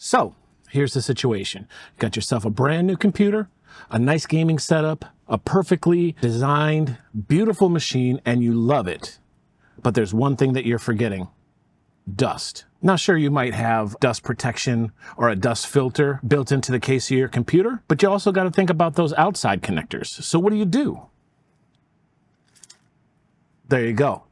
So here's the situation. You got yourself a brand new computer, a nice gaming setup, a perfectly designed, beautiful machine, and you love it. But there's one thing that you're forgetting: dust. Now, sure, you might have dust protection or a dust filter built into the case of your computer, but you also got to think about those outside connectors. So what do? There you go.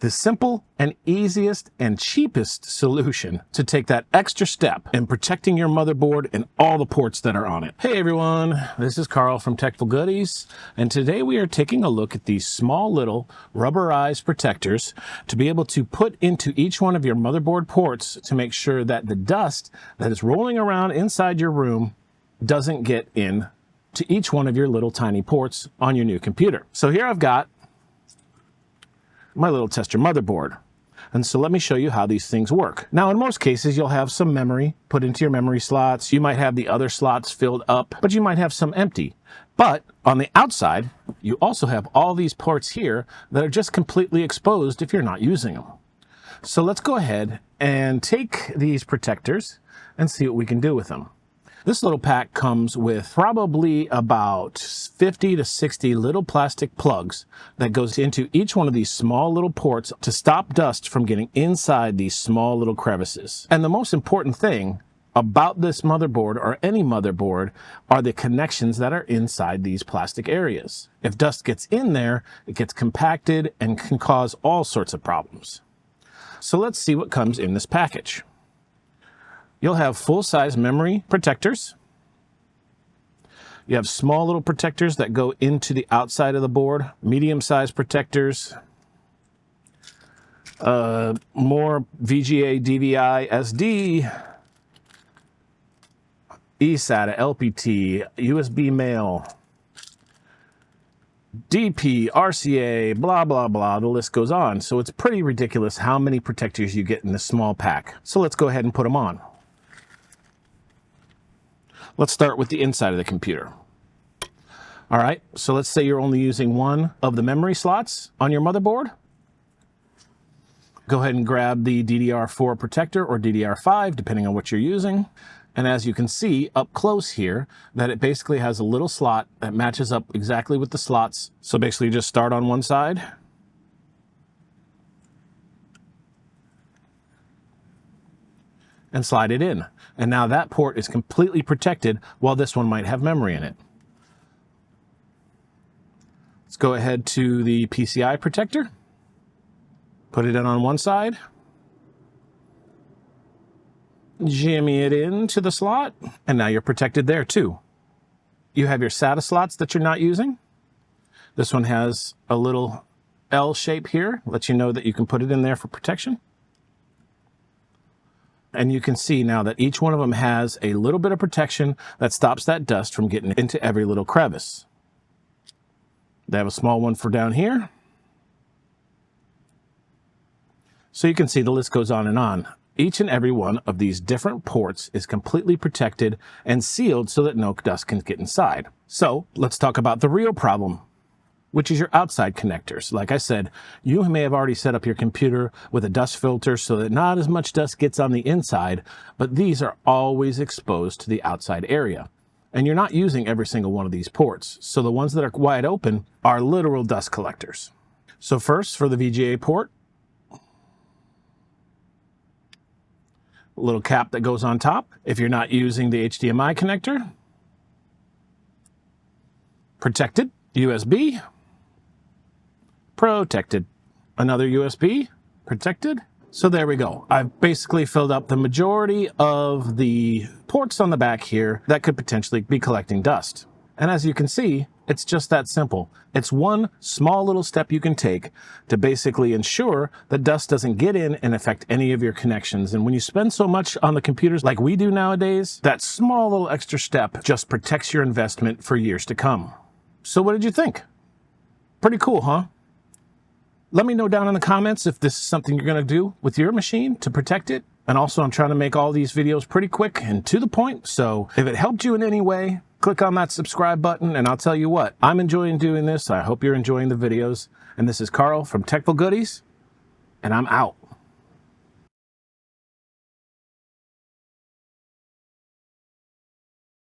The simple and easiest and cheapest solution to take that extra step in protecting your motherboard and all the ports that are on it. Hey everyone, this is Carl from Techful Goodies, and today we are taking a look at these small little rubberized protectors to be able to put into each one of your motherboard ports to make sure that the dust that is rolling around inside your room doesn't get in to each one of your little tiny ports on your new computer. So here I've got my little tester motherboard. And so let me show you how these things work. Now, in most cases, you'll have some memory put into your memory slots. You might have the other slots filled up, but you might have some empty. But on the outside, you also have all these ports here that are just completely exposed if you're not using them. So let's go ahead and take these protectors and see what we can do with them. This little pack comes with probably about 50 to 60 little plastic plugs that goes into each one of these small little ports to stop dust from getting inside these small little crevices. And the most important thing about this motherboard, or any motherboard, are the connections that are inside these plastic areas. If dust gets in there, it gets compacted and can cause all sorts of problems. So let's see what comes in this package. You'll have full-size memory protectors. You have small little protectors that go into the outside of the board, medium-sized protectors, more VGA, DVI, SD, eSATA, LPT, USB mail, DP, RCA, blah, blah, blah. The list goes on. So it's pretty ridiculous how many protectors you get in this small pack. So let's go ahead and put them on. Let's start with the inside of the computer. All right, so let's say you're only using one of the memory slots on your motherboard. Go ahead and grab the DDR4 protector or DDR5, depending on what you're using. And as you can see up close here, that it basically has a little slot that matches up exactly with the slots. So basically you just start on one side. And slide it in. And now that port is completely protected while this one might have memory in it. Let's go ahead to the PCI protector. Put it in on one side. Jimmy it into the slot. And now you're protected there too. You have your SATA slots that you're not using. This one has a little L shape here. Lets you know that you can put it in there for protection. And you can see now that each one of them has a little bit of protection that stops that dust from getting into every little crevice. They have a small one for down here. So you can see the list goes on and on. Each and every one of these different ports is completely protected and sealed so that no dust can get inside. So let's talk about the real problem, which is your outside connectors. Like I said, you may have already set up your computer with a dust filter so that not as much dust gets on the inside, but these are always exposed to the outside area. And you're not using every single one of these ports. So the ones that are wide open are literal dust collectors. So first, for the VGA port, a little cap that goes on top. If you're not using the HDMI connector, protected, USB, protected. Another USB, protected. So there we go. I've basically filled up the majority of the ports on the back here that could potentially be collecting dust. And as you can see, it's just that simple. It's one small little step you can take to basically ensure that dust doesn't get in and affect any of your connections. And when you spend so much on the computers like we do nowadays, that small little extra step just protects your investment for years to come. So what did you think? Pretty cool, huh? Let me know down in the comments if this is something you're going to do with your machine to protect it. And also, I'm trying to make all these videos pretty quick and to the point. So if it helped you in any way, click on that subscribe button, and I'll tell you what, I'm enjoying doing this. I hope you're enjoying the videos. And this is Carl from Techful Goodies, and I'm out.